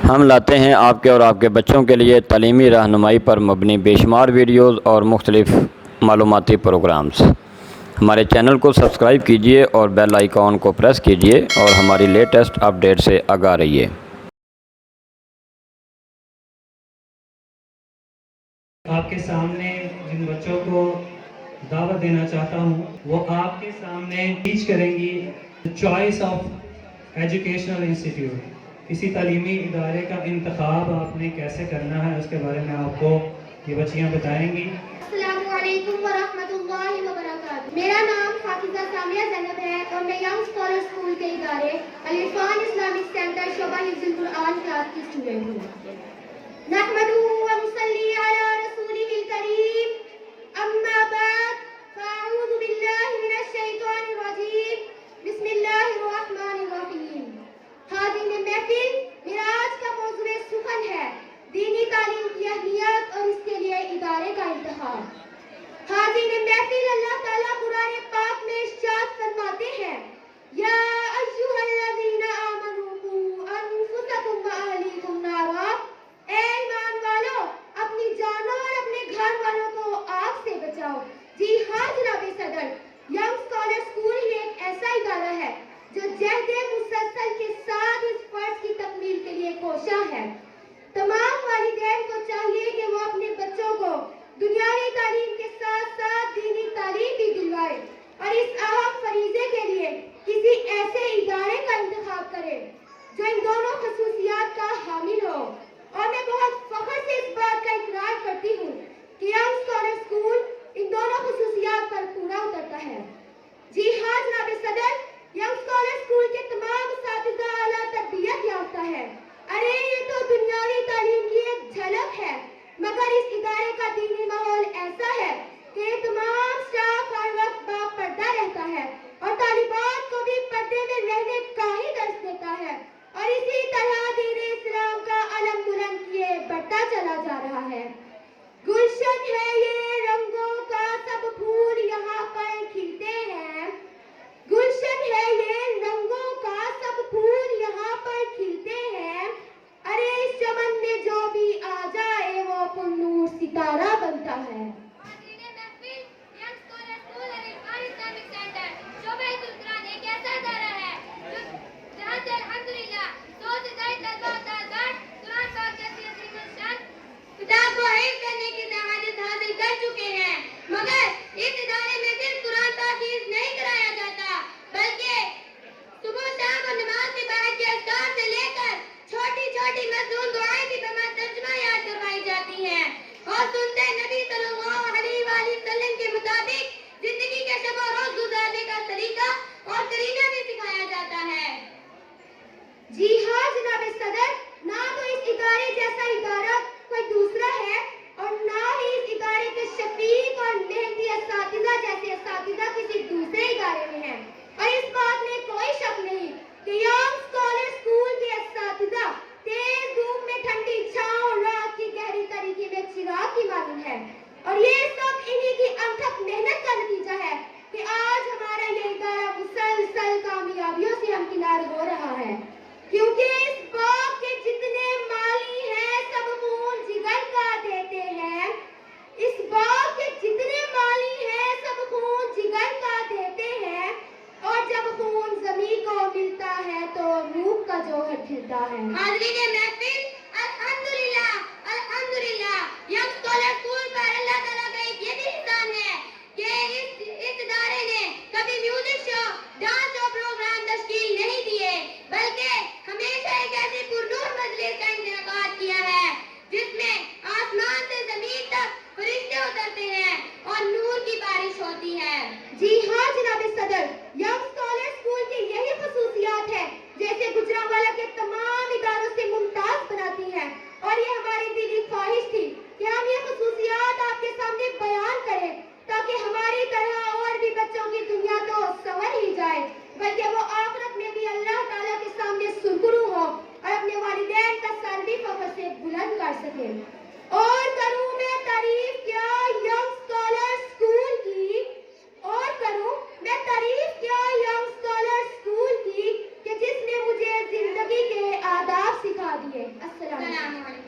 ہم لاتے ہیں آپ کے اور آپ کے بچوں کے لیے تعلیمی رہنمائی پر مبنی بے شمار ویڈیوز اور مختلف معلوماتی پروگرامز۔ ہمارے چینل کو سبسکرائب کیجیے اور بیل آئیکن کو پریس کیجیے اور ہماری لیٹسٹ اپڈیٹ سے آگاہ رہیے۔ آپ کے سامنے جن بچوں کو دعوت دینا چاہتا ہوں وہ آپ کے سامنے ٹیچ کریں گی چوائس آف ایجوکیشنل انسٹیٹیوٹ، کسی تعلیمی ادارے کا انتخاب آپ نے کیسے کرنا ہے اس کے بارے میں آپ کو یہ بچیاں بتائیں گی۔ السلام علیکم ورحمۃ اللہ وبرکاتہ۔ میرا نام حافظہ سامیہ زینب ہے اور میں ینگ اسکالر اسکول کے ادارے العرفان اسلامک سینٹر شعبہ حفظ القرآن کلاس کی اسٹوڈنٹ ہوں۔ نحمدہ ونصلی علی رسولہ الکریم، اما بعد فاعوذ باللہ من الشیطان الرجیم، بسم اللہ الرحمن الرحیم۔ حاضرین محفل، میرا آج کا موضوع سخن ہے دینی تعلیم کی اہمیت اور اس کے لیے ادارے کا انتخاب۔ حاضرین محفل، اللہ تعالیٰ قرآن پاک میں ارشاد فرماتے ہیں، یا ایھا الذین آمنوا قوا انفسکم واہلیکم نارا، اے ایمان والو اپنی جانوں اور اپنے گھر والوں کو آگ سے بچاؤ۔ جی ہاں جناب صدر، ینگ اسکالر اسکول ہی ایک ایسا ادارہ ہے جو جہد مسلسل کے ساتھ اس فرض کی تکمیل کے لیے کوشاں ہے۔ تمام والدین کو چاہیے کہ وہ اپنے بچوں کو دنیاوی تعلیم کے ساتھ ساتھ دینی تعلیم بھی دلوائے اور اس اہم فریضے کے لیے کسی ایسے ادارے کا انتخاب کرے جو ان دونوں خصوصیات کا حامل ہو۔ اور میں بہت فخر سے اس بات کا اقرار کرتی ہوں کہ ینگ اسکالر اسکول ان دونوں خصوصیات پر پورا اترتا ہے۔ جی ہاں جناب صدر، ینگ اسکالر اسکول کے تمام اساتذہ اعلیٰ تربیت یافتہ ہے۔ ارے یہ تو دنیاوی تعلیم کی ایک جھلک ہے، مگر اس ادارے کا دینی ماحول ایسا ہے کہ تمام اسٹاف ہر وقت باپردہ رہتا ہے اور طالبات کو بھی پردے میں رہنے کا ہی درس دیتا ہے، اور اسی طرح دین اسلام کا علم بلند کیے بڑھتا چلا جا رہا ہے۔ گلشن ہے یہ رنگوں کا سب پھول یہاں پر کھلتے ہیں، گلشن ہے یہ رنگوں کا سب پھول یہاں پر کھلتے ہیں، ارے اس چمن میں جو بھی آ جائے وہ پرنور ستارہ بنتا ہے۔ کتاب کو حفظ کرنے کی شہادت حاصل کر چکے ہیں، مگر اس ادارے میں صرف قرآن پاک حفظ نہیں کرایا جاتا بلکہ صبح شام اور نماز کے بعد کے اذکار سے لے کر چھوٹی چھوٹی مضمون دعائیں بھی بما ترجمہ یاد کروائی جاتی ہیں اور سنتے نبی صلی اللہ علیہ وآلہ وسلم کے مطابق زندگی کے شب و روز گزارنے کا طریقہ اور طریقہ بھی سکھایا جاتا ہے۔ جی ہاں جناب صدر، نہ تو اس ادارے جیسا ادارہ کوئی دوسرا ہے اور نہ ہی اس ادارے کے شفیق اور محنتی اساتذہ جیسے اساتذہ کسی دوسرے ادارے میں ہیں، اور اس بات میں کوئی شک نہیں کہ ینگ اسکالر اسکول کے اساتذہ تیز دھوپ میں ٹھنڈی چھاؤں اور رات کی گہری تاریکی میں چراغ کی مانند ہے، اور یہ سب انہی کی انتھک محنت کا نتیجہ ہے کہ آج ہمارا یہ ادارہ مسلسل کامیابیوں سے ہمکنار ہو رہا ہے، کیونکہ اس باغ کے جتنے مالی ہیں سب خون جگر کا دیتے ہیں، اس باغ کے جتنے مالی ہیں سب خون جگر کا دیتے ہیں، اور جب خون زمین کو ملتا ہے تو روح کا جوہر کھلتا ہے۔ حاضرین محفل، الحمدللہ الحمدللہ، ینگ اسکالر اسکول پر اللہ تعالیٰ کا ایک یہ بھی احسان ہے کہ اس ادارے نے کبھی میوزک شو، ڈانس شو پروگرام تشکیل نہیں دیے، بلکہ ہمیشہ ایک ایسی پرنور مجلس کا انعقاد کیا ہے جس میں آسمان سے زمین تک فرشتے اترتے ہیں اور نور کی بارش ہوتی ہے۔ جی ہاں جناب صدر، ینگ اسکالر اسکول کی یہی خصوصیات ہے جیسے گجرانوالہ کے تمام اداروں سے ممتاز بناتی ہیں، اور یہ ہماری دلی خواہش تھی کہ ہم یہ خصوصیات آپ کے سامنے بیان کریں تاکہ ہماری طرح اور بھی بچوں کی دنیا تو سنور ہی جائے بلکہ وہ آخرت میں بھی اللہ تعالیٰ کے سامنے سرخرو ہو اور اپنے والدین کا سر بھی فخر سے بلند کر سکے۔ اور کروں میں تعریف کیا ینگ اسکالر اسکول کی، اور کروں میں تعریف کیا ینگ اسکالر اسکول کی کہ جس نے مجھے زندگی کے آداب سکھا دیے. السلام علیکم.